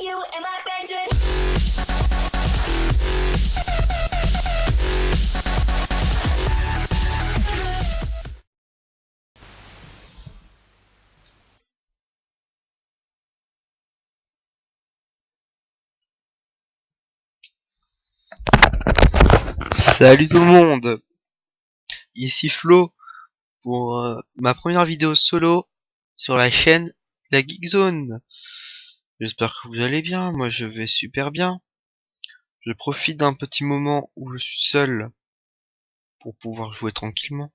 You in my bedroom. Salut tout le monde, ici Flo pour ma première vidéo solo sur la chaîne La Geek Zone. J'espère que vous allez bien, moi je vais super bien. Je profite d'un petit moment où je suis seul pour pouvoir jouer tranquillement.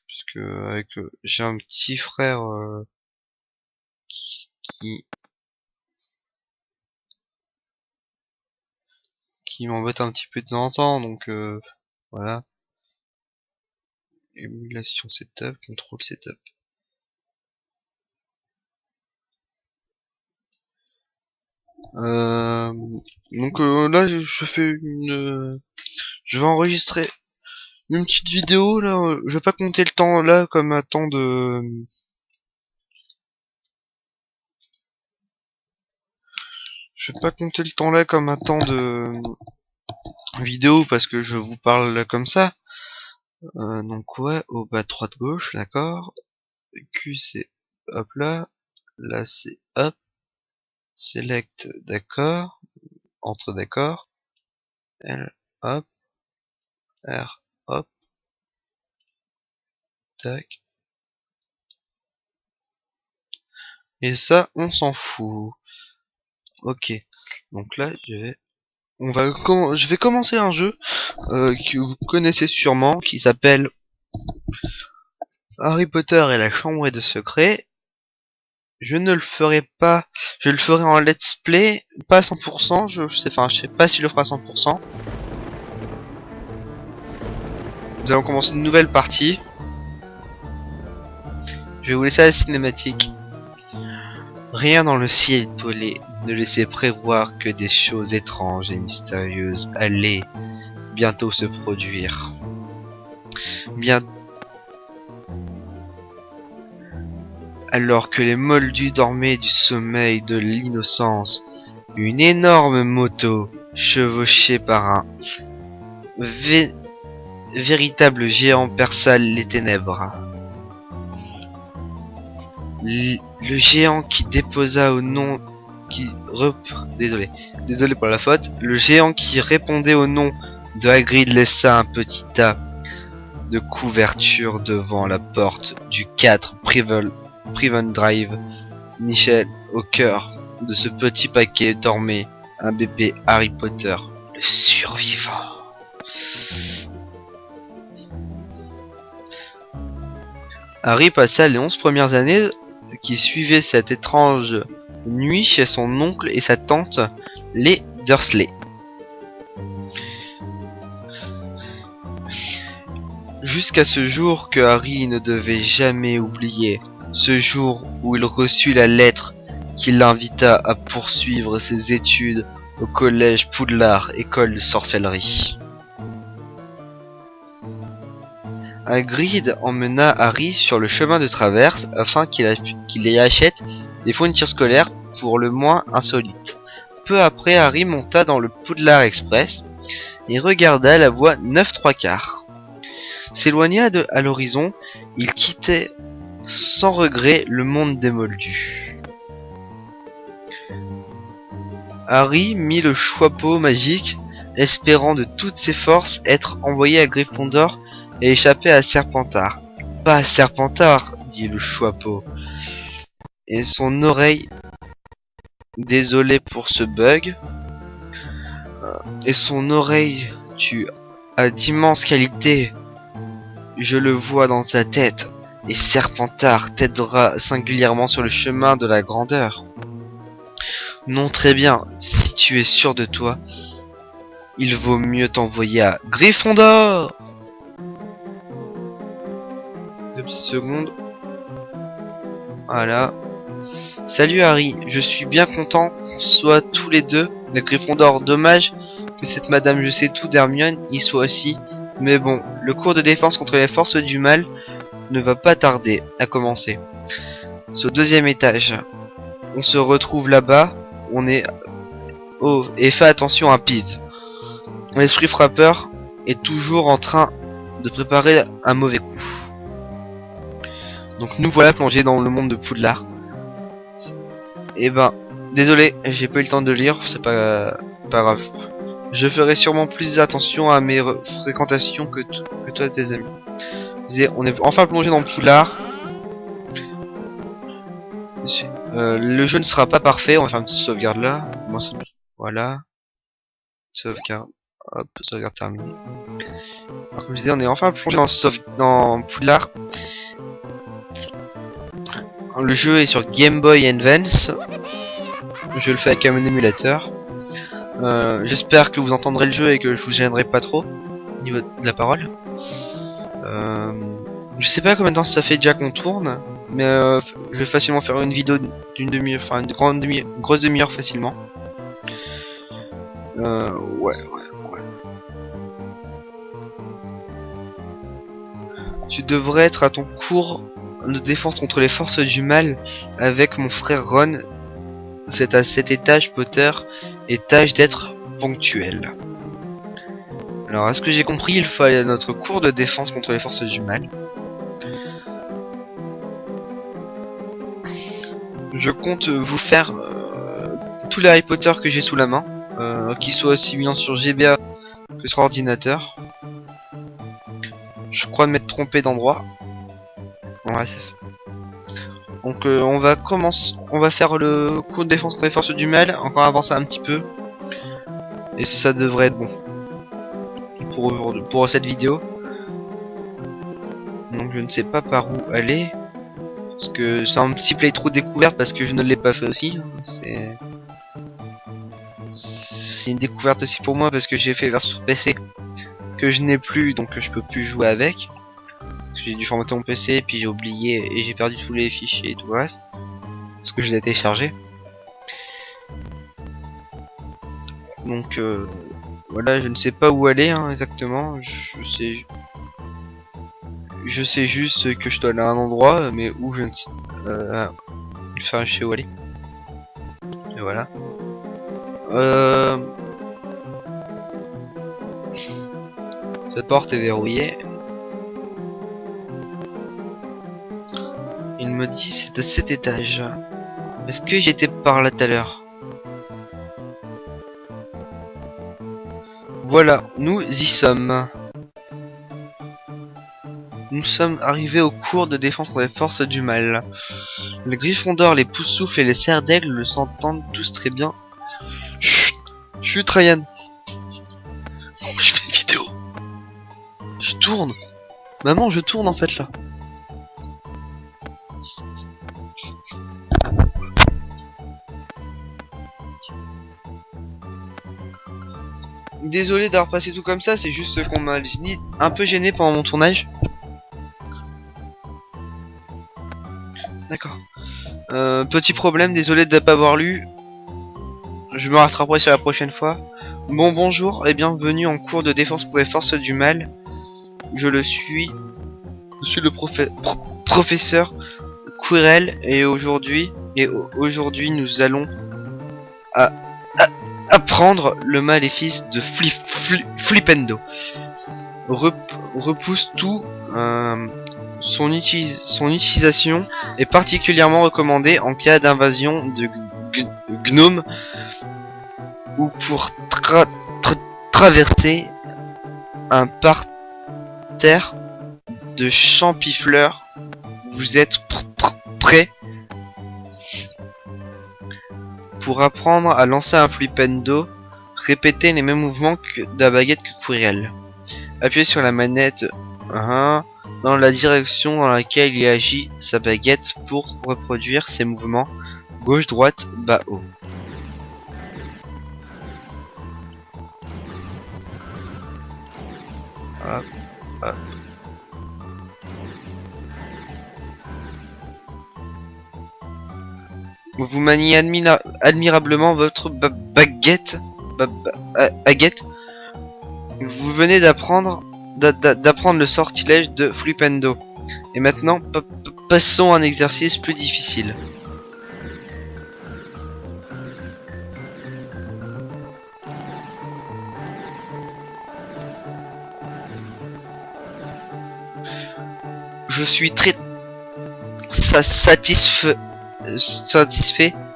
Parce que j'ai un petit frère qui, qui m'embête un petit peu de temps en temps, donc voilà. Émulation setup, contrôle setup. Euh, là je fais je vais enregistrer une petite vidéo là. Je vais pas compter le temps là comme un temps de. Je vais pas compter le temps là comme un temps de vidéo parce que je vous parle là comme ça. Donc ouais, au bas droite gauche, d'accord. Q c'est hop là. Là c'est hop. Select d'accord. Entre d'accord. L hop. R hop. Tac. Et ça on s'en fout. Ok. Donc là je vais commencer un jeu que vous connaissez sûrement qui s'appelle Harry Potter et la chambre des secrets. Je ne le ferai pas, je le ferai en let's play, pas à 100%, je sais pas si je le ferai à 100%. Nous allons commencer une nouvelle partie. Je vais vous laisser à la cinématique. Rien dans le ciel étoilé ne laissait prévoir que des choses étranges et mystérieuses allaient bientôt se produire. Alors que les moldus dormaient du sommeil de l'innocence, une énorme moto, chevauchée par un véritable géant, perça les ténèbres. Le géant qui déposa au nom désolé pour la faute. Le géant qui répondait au nom de Hagrid laissa un petit tas de couverture devant la porte du 4 Priven Drive. Nichel, au cœur de ce petit paquet dormait un bébé Harry Potter, le survivant. Harry passa les 11 premières années qui suivaient cette étrange nuit chez son oncle et sa tante, les Dursley. Jusqu'à ce jour que Harry ne devait jamais oublier, ce jour où il reçut la lettre qui l'invita à poursuivre ses études au collège Poudlard, école de sorcellerie. Hagrid emmena Harry sur le chemin de traverse afin qu'il y achète des fournitures scolaires pour le moins insolites. Peu après, Harry monta dans le Poudlard Express et regarda la voie 9 3/4. S'éloigna à l'horizon, il quittait sans regret le monde des moldus. Harry mit le chapeau magique, espérant de toutes ses forces être envoyé à Gryffondor et échapper à Serpentard. Pas à Serpentard, dit le chapeau. Et son oreille, désolé pour ce bug, et son oreille, tu as d'immenses qualités. Je le vois dans ta tête, et Serpentard t'aidera singulièrement sur le chemin de la grandeur. Non, très bien, si tu es sûr de toi, il vaut mieux t'envoyer à Gryffondor. 2 petites secondes. Voilà. Salut Harry, je suis bien content qu'on soit tous les deux de Gryffondor. Dommage que cette Madame Je sais tout d'Hermione y soit aussi. Mais bon, le cours de défense contre les forces du mal ne va pas tarder à commencer. C'est au 2e étage. On se retrouve là-bas. On est Oh, et fais attention à Pete. L'esprit frappeur est toujours en train de préparer un mauvais coup. Donc nous voilà plongés dans le monde de Poudlard. Et ben, désolé, j'ai pas eu le temps de lire, c'est pas grave. Je ferai sûrement plus attention à mes fréquentations que toi tes amis. On est enfin plongé dans Poudlard. Le jeu ne sera pas parfait, on va faire une petite sauvegarde là. Voilà. Sauvegarde. Hop, sauvegarde terminée. Alors, comme je disais, on est enfin plongé dans Poudlard. Le jeu est sur Game Boy Advance. Je le fais avec un émulateur. J'espère que vous entendrez le jeu et que je vous gênerai pas trop au niveau de la parole. Je sais pas combien de temps ça fait déjà qu'on tourne, mais je vais facilement faire une vidéo d'une demi-heure, enfin une grosse demi-heure facilement. Ouais. Tu devrais être à ton cours de défense contre les forces du mal avec mon frère Ron. C'est à cet étage, Potter, et tâche d'être ponctuel. Alors, est-ce que j'ai compris? Il faut aller à notre cours de défense contre les forces du mal. Je compte vous faire tous les Harry Potter que j'ai sous la main, qu'ils soient aussi bien sur GBA que sur ordinateur. Je crois de m'être trompé d'endroit. Ouais, c'est ça. Donc on va faire le coup de défense contre les forces du mal, encore avancer un petit peu. Et ça devrait être bon pour cette vidéo. Donc je ne sais pas par où aller. Parce que c'est un petit playthrough découverte parce que je ne l'ai pas fait aussi. C'est une découverte aussi pour moi parce que j'ai fait version sur PC que je n'ai plus, donc je peux plus jouer avec. J'ai dû formater mon PC et puis j'ai oublié et j'ai perdu tous les fichiers et tout le reste parce que je l'ai téléchargé. Donc voilà, je ne sais pas où aller exactement. Je sais juste que je dois aller à un endroit, mais où je ne sais. Enfin, je sais où aller. Et voilà. Cette porte est verrouillée. Il me dit c'est à cet étage. Est-ce que j'étais par là tout à l'heure? Voilà, nous y sommes. Nous sommes arrivés au cours de défense contre les forces du mal. Les Gryffondor, les Poussoufles et les Serres d'Aigle le s'entendent tous très bien. Chut, chut Ryan. Je fais une vidéo. Je tourne. Maman, je tourne en fait là. Désolé d'avoir passé tout comme ça, c'est juste qu'on m'a un peu gêné pendant mon tournage. D'accord. Petit problème, désolé de ne pas avoir lu. Je me rattraperai sur la prochaine fois. Bon, bonjour et bienvenue en cours de défense pour les forces du mal. Je suis le professeur Quirrell et aujourd'hui nous allons apprendre le maléfice de Flipendo. Repousse tout. Son utilisation est particulièrement recommandée en cas d'invasion de gnomes ou pour traverser un parterre de champifleurs. Vous êtes prêts? Pour apprendre à lancer un flipendo, répétez les mêmes mouvements de la baguette que Quirrell. Appuyez sur la manette dans la direction dans laquelle il agit sa baguette pour reproduire ses mouvements gauche, droite, bas, haut. Hop, hop. Vous maniez admirablement votre baguette. Vous venez d'apprendre le sortilège de Flipendo. Et maintenant, passons à un exercice plus difficile. je suis très satisfait,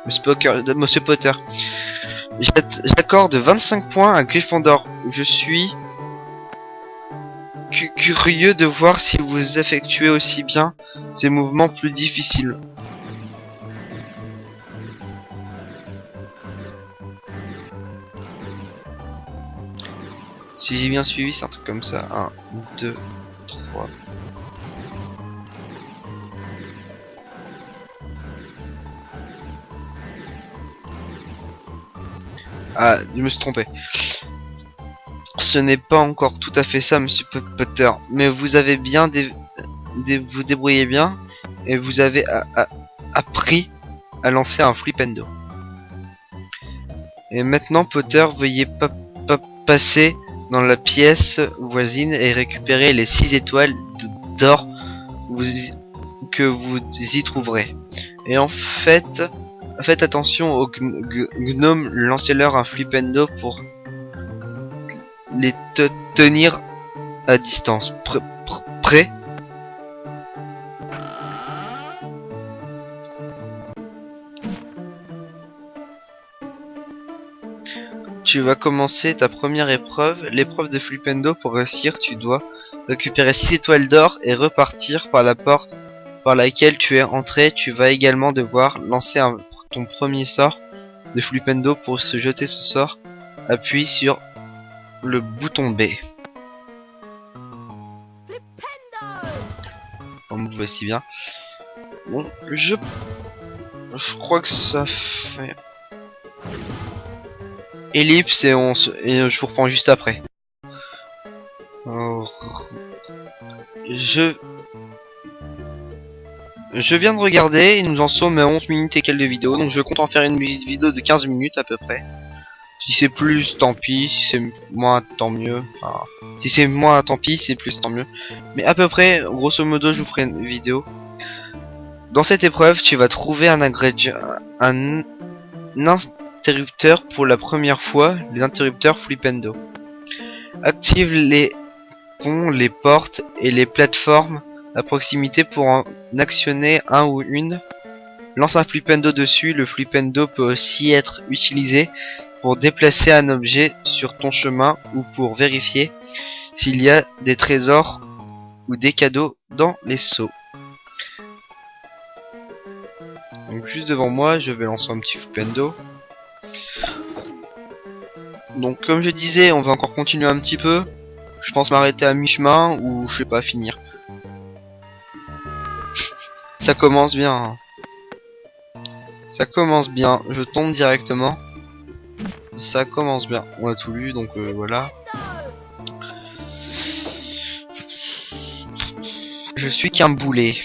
Monsieur Potter. J'accorde 25 points à Gryffondor. Je suis curieux de voir si vous effectuez aussi bien ces mouvements plus difficiles. Si j'ai bien suivi, c'est un truc comme ça. 1, 2, 3. Ah, je me suis trompé. Ce n'est pas encore tout à fait ça, Monsieur Potter. Mais vous avez bien vous débrouillez bien et vous avez appris à lancer un flipendo. Et maintenant, Potter, veuillez passer dans la pièce voisine et récupérer les 6 étoiles d'or que vous y trouverez. Et en fait, faites attention aux gnomes, lancez-leur un flipendo pour les tenir à distance. Prêt? Tu vas commencer ta première épreuve, l'épreuve de flipendo. Pour réussir, tu dois récupérer 6 étoiles d'or et repartir par la porte par laquelle tu es entré. Tu vas également devoir lancer ton premier sort de flipendo. Pour se jeter ce sort, appuie sur le bouton B. On me voici bien. Bon, je crois que ça fait ellipse et je vous reprends juste après. Je viens de regarder, nous en sommes à 11 minutes et quelques de vidéo, donc je compte en faire une vidéo de 15 minutes à peu près. Si c'est plus, tant pis, si c'est moins, tant mieux. Enfin, si c'est moins, tant pis, si c'est plus, tant mieux. Mais à peu près, grosso modo, je vous ferai une vidéo. Dans cette épreuve, tu vas trouver un ingrédient, un interrupteur pour la première fois, l'interrupteur flipendo. Active les ponts, les portes et les plateformes à proximité pour en actionner un ou une. Lance un flipendo dessus. Le flipendo peut aussi être utilisé pour déplacer un objet sur ton chemin ou pour vérifier s'il y a des trésors ou des cadeaux dans les seaux. Donc juste devant moi, je vais lancer un petit flipendo. Donc comme je disais, on va encore continuer un petit peu. Je pense m'arrêter à mi-chemin ou je sais pas, finir. Ça commence bien. Hein. Ça commence bien. Je tombe directement. Ça commence bien. On a tout lu, donc voilà. Je suis qu'un boulet.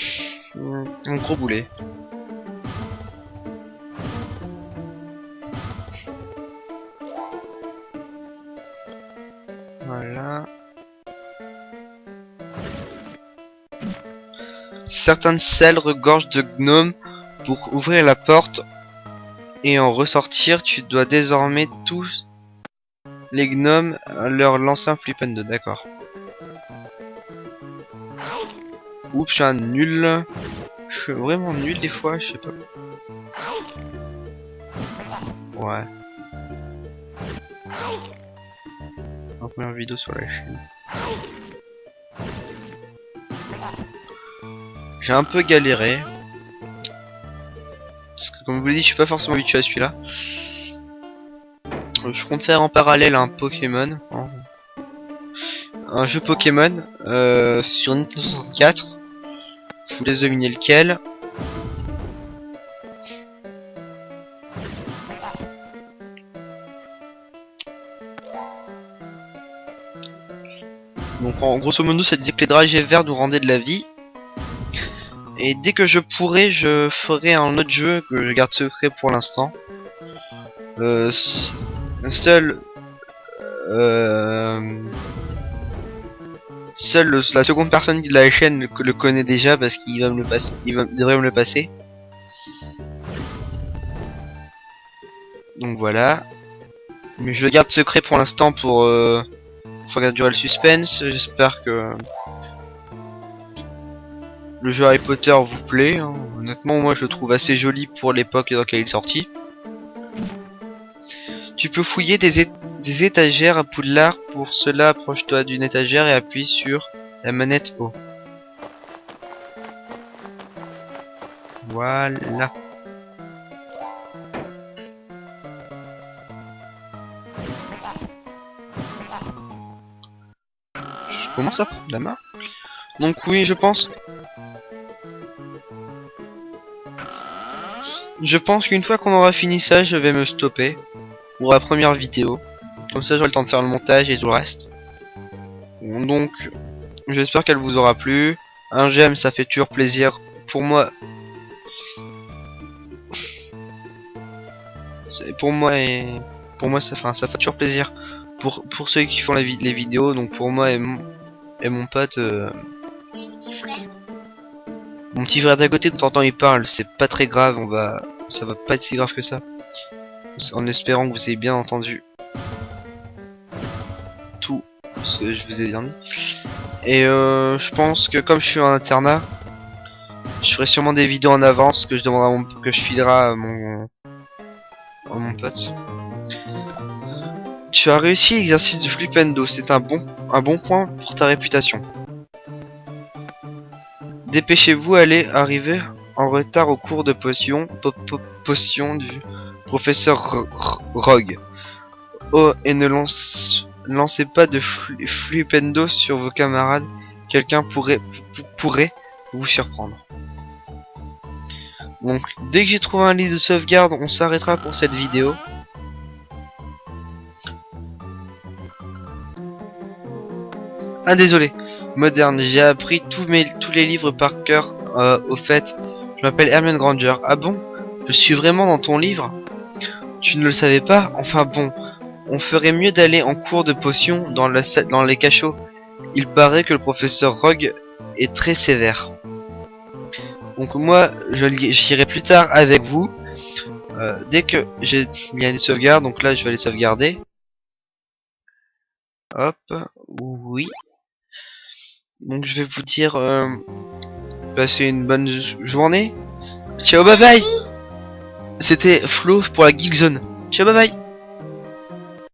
Un gros boulet. Voilà. Certaines selles regorgent de gnomes. Pour ouvrir la porte et en ressortir, tu dois désormais tous les gnomes leur lancer un flipendo, d'accord. Oups, je suis un nul. Je suis vraiment nul des fois, je sais pas. Ouais. Ma première vidéo sur la chaîne. J'ai un peu galéré. Parce que comme je vous l'ai dit, je suis pas forcément habitué à celui-là. Je compte faire en parallèle un Pokémon. Un jeu Pokémon sur Nintendo 64. Je vous laisse deviner lequel. Donc en grosso modo, ça disait que les dragées verts nous rendaient de la vie. Et dès que je pourrai, je ferai un autre jeu que je garde secret pour l'instant. Seule la seconde personne de la chaîne le connaît déjà parce qu'il va me le passer, devrait me le passer. Donc voilà. Mais je le garde secret pour l'instant pour faire durer le suspense. J'espère que le jeu Harry Potter vous plaît, hein. Honnêtement moi je le trouve assez joli pour l'époque dans laquelle il est sorti. Tu peux fouiller des étagères à Poudlard. Pour cela, approche-toi d'une étagère et appuie sur la manette haut. Voilà. Je commence à prendre la main. Donc oui, je pense qu'une fois qu'on aura fini ça, je vais me stopper pour la première vidéo. Comme ça, j'aurai le temps de faire le montage et tout le reste. Donc, j'espère qu'elle vous aura plu. Un j'aime, ça fait toujours plaisir. Pour moi, ça fait toujours plaisir pour ceux qui font les vidéos. Donc pour moi et mon pote, mon petit frère d'à côté, de temps en temps il parle. C'est pas très grave. Ça va pas être si grave que ça. En espérant que vous ayez bien entendu tout ce que je vous ai bien dit. Et je pense que comme je suis en internat, je ferai sûrement des vidéos en avance que je filerai à mon pote. Tu as réussi l'exercice de Flipendo, c'est un bon point pour ta réputation. Dépêchez-vous, allez arriver en retard au cours de potion du professeur Rogue. Oh, et ne lancez pas de Flipendo sur vos camarades, quelqu'un pourrait vous surprendre. Donc, dès que j'ai trouvé un lit de sauvegarde, on s'arrêtera pour cette vidéo. Ah désolé, moderne, j'ai appris tous les livres par cœur. Au fait, je m'appelle Hermione Granger. Ah bon? Je suis vraiment dans ton livre? Tu ne le savais pas? Enfin bon, on ferait mieux d'aller en cours de potions dans les cachots. Il paraît que le professeur Rogue est très sévère. Donc moi, j'irai plus tard avec vous. Dès que j'ai bien les sauvegardes, donc là je vais les sauvegarder. Hop, oui. Donc je vais vous dire, passez une bonne journée. Ciao, bye bye. C'était Flo pour la Geek Zone. Ciao, bye bye.